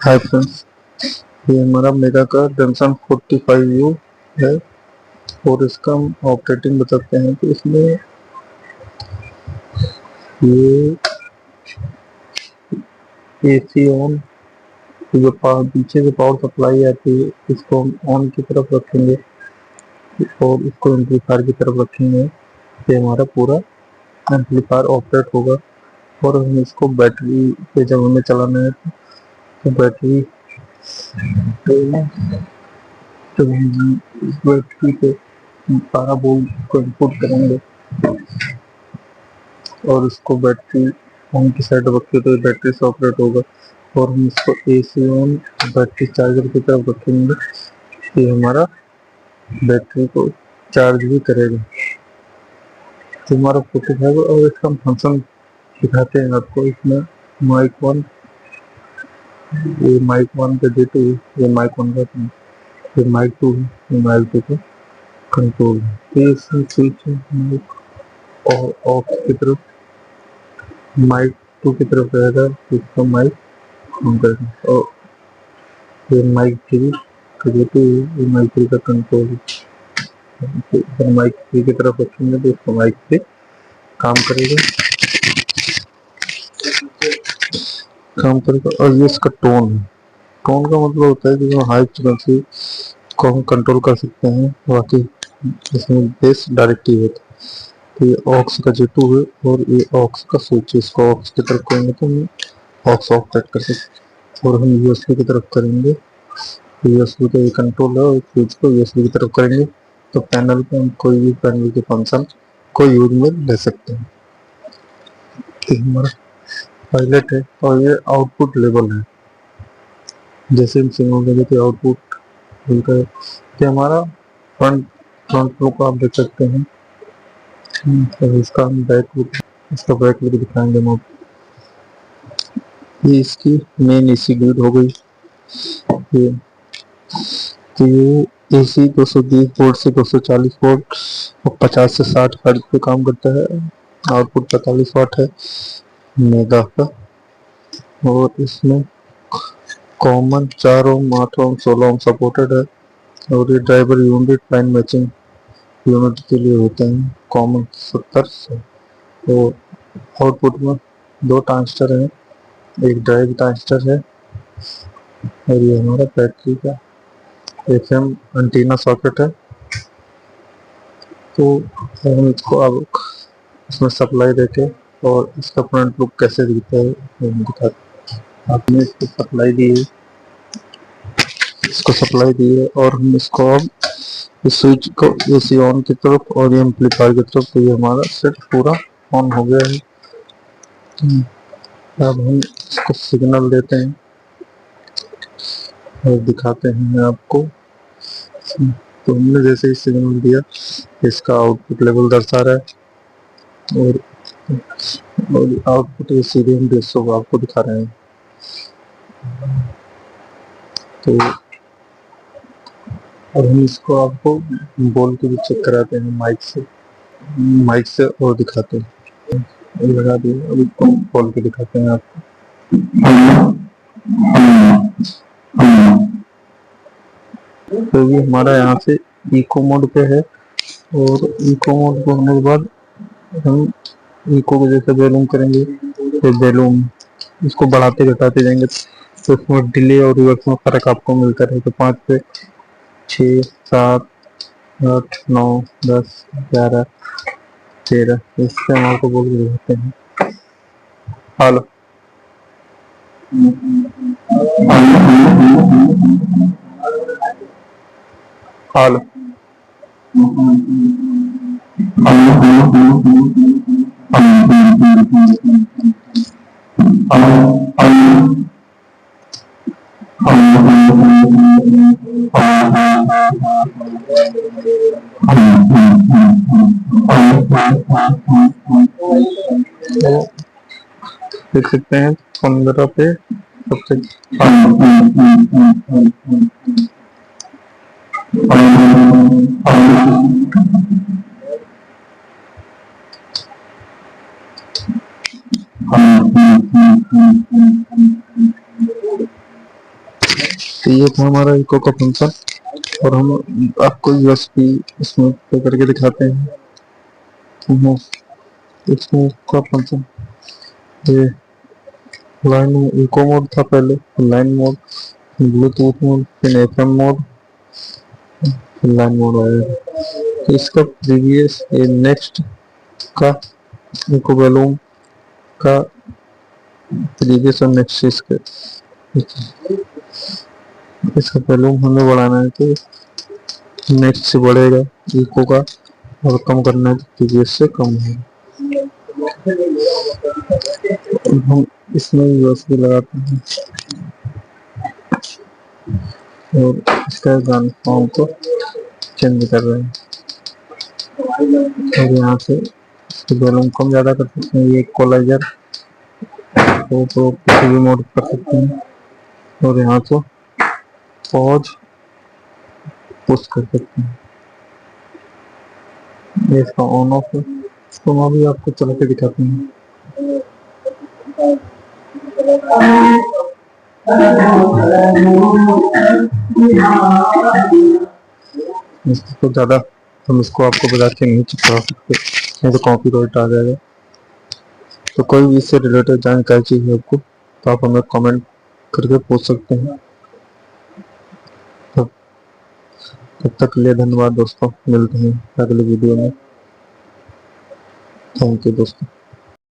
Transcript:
Hi friends, ये हमारा mega का जंक्शन 45U है और इसका हम ऑपरेटिंग बताते हैं। तो इसमें ये एसी ऑन, जो पीछे से पावर सप्लाई आती है इसको हम ऑन की तरफ रखेंगे और इसको एम्पलीफायर की तरफ रखेंगे। ये हमारा पूरा एम्पलीफायर ऑपरेट होगा और हम इसको बैटरी पे जब हमें चलाना है तो बैटरी तो हम इस बैटरी पे 12 वोल्ट को इनपुट करेंगे और उसको बैटरी ऑन की साइड रखिए तो बैटरी से ऑपरेट होगा। और हम इसको एसी ऑन बैटरी चार्जर की तरफ रखेंगे, ये हमारा बैटरी को चार्ज भी करेगा। तो हमारा फोकस है और इसका फंक्शन दिखाते हैं आपको। इसमें माइक वन, ये माइक वन का D2, ये माइक वन का, ये माइक टू है, ये माइक टू का कंट्रोल है। ये इसमें स्विच है माइक और ऑफ की तरफ, माइक टू की तरफ रहेगा इसका माइक ऑन करेगा। और ये माइक थ्री का D2, ये माइक थ्री का कंट्रोल है। माइक थ्री की तरफ रखेंगे तो इसका माइक थ्री काम करेगा और ये इसका टोन है। टोन का मतलब होता है कि जो हाई फ्रिक्वेंसी को हम कंट्रोल कर सकते हैं, बाकी इसमें बेस डायरेक्टिव होता है। तो ये ऑक्स का J2 है और ये ऑक्स का स्विच है। इसको ऑक्स की तरफ करेंगे तो हम ऑक्स ऑपरेट कर सकते हैं और हम USB की तरफ करेंगे। USB का ये कंट्रोल है और स्विच को USB की तरफ करेंगे तो पैनल पे हम कोई भी पैनल के फंक्शन को यूज में ले सकते हैं। ये हमारा पायलट है और ये आउटपुट लेवल है। जैसे हम सिग्नल देंगे तो आउटपुट मिलता है। ये हमारा फ्रंट फ्रंट लुक आप देख सकते हैं। तो इसका हम बैक लुक, इसका बैक लुक दिखाएंगे हम आपको। ये इसकी मेन एसी ग्रिड हो गई। ये तो ये एसी 220 वोल्ट से 240 वोल्ट और 50 से 60 हर्ट्ज पे काम करता है। आउटपुट 45 वाट है मेगा का और इसमें कॉमन 4 ओम, 8 ओम, 16 ओम सपोर्टेड है। और ये driver unit line matching unit के लिए होते हैं कॉमन 70 से। तो आउटपुट में 2 ट्रांजिस्टर हैं, एक ड्राइव ट्रांजिस्टर है और ये हमारा बैटरी का FM एंटीना सॉकेट है। तो हम इसको अब इसमें सप्लाई देके और इसका फ्रंट लुक कैसे दिखता है हम दिखाते हैं। आपने इसको सप्लाई दी है और हम इसको अब इस स्विच को AC ऑन की तरफ और ये एम्पलीफायर की तरफ, तो ये हमारा सेट पूरा ऑन हो गया है। अब हम इसको सिग्नल देते हैं और दिखाते हैं आपको। तो हमने जैसे ही सिग्नल दिया इसका आउटपुट लेवल दर्शा रहा है और आउटपुट ये सीधे हम डिस्प्ले को आपको दिखा रहे हैं। तो अब हम इसको आपको बोल के भी चेक कराते हैं माइक से और दिखाते हैं। लगा दिए, अब इसको बोल के दिखाते हैं आपको। तो ये हमारा यहाँ से इको मोड पे है और इको मोड पे होने के बाद हम इको को जैसे वॉल्यूम करेंगे तो वॉल्यूम इसको बढ़ाते घटाते जाएंगे तो उसमें डिले और रिवर्स में फर्क आपको मिलता रहेगा। 5 पे 6, 7, 8, 9, 10, 11, 13 इससे हम आपको बोल के दिखाते हैं। हेलो हेलो देख सकते हैं 15 पे सबसे तो ये था हमारा इको का फंक्शन, और हम आपको यूएसबी इसमें पे करके दिखाते हैं। इसमें का फंक्शन ये लाइन इको मोड था पहले, लाइन मोड, ब्लूटूथ मोड, फिर एफएम मोड, फिर लाइन मोड आया। तो इसका प्रीवियस ये नेक्स्ट का इको वॉल्यूम का प्रीवियस और नेक्स्ट इसके इसका वॉल्यूम हमें बढ़ाना है तो नेक्स्ट से बढ़ेगा इको का, और कम करना है तो प्रीवियस से कम है। हम इसमें यूएसबी लगाते हैं और इसका गान फॉर्म को चेंज कर रहे हैं, और यहाँ से इसके वॉल्यूम कम ज़्यादा कर सकते हैं। ये इक्वलाइजर को किसी भी मोड कर सकते हैं, और यहाँ से पॉज पुश कर सकते हैं। ये इसका ऑन ऑफ है, इसको मैं भी आपको चला के दिखाते हैं। इसको ज़्यादा हम इसको आपको बजा के नहीं चिपका सकते, नहीं तो कॉपीराइट आ जाएगा। तो कोई भी इससे रिलेटेड जानकारी चाहिए आपको तो आप हमें कमेंट करके पूछ सकते हैं। तब तक के लिए धन्यवाद दोस्तों, मिलते हैं अगले वीडियो में। थैंक यू दोस्तों।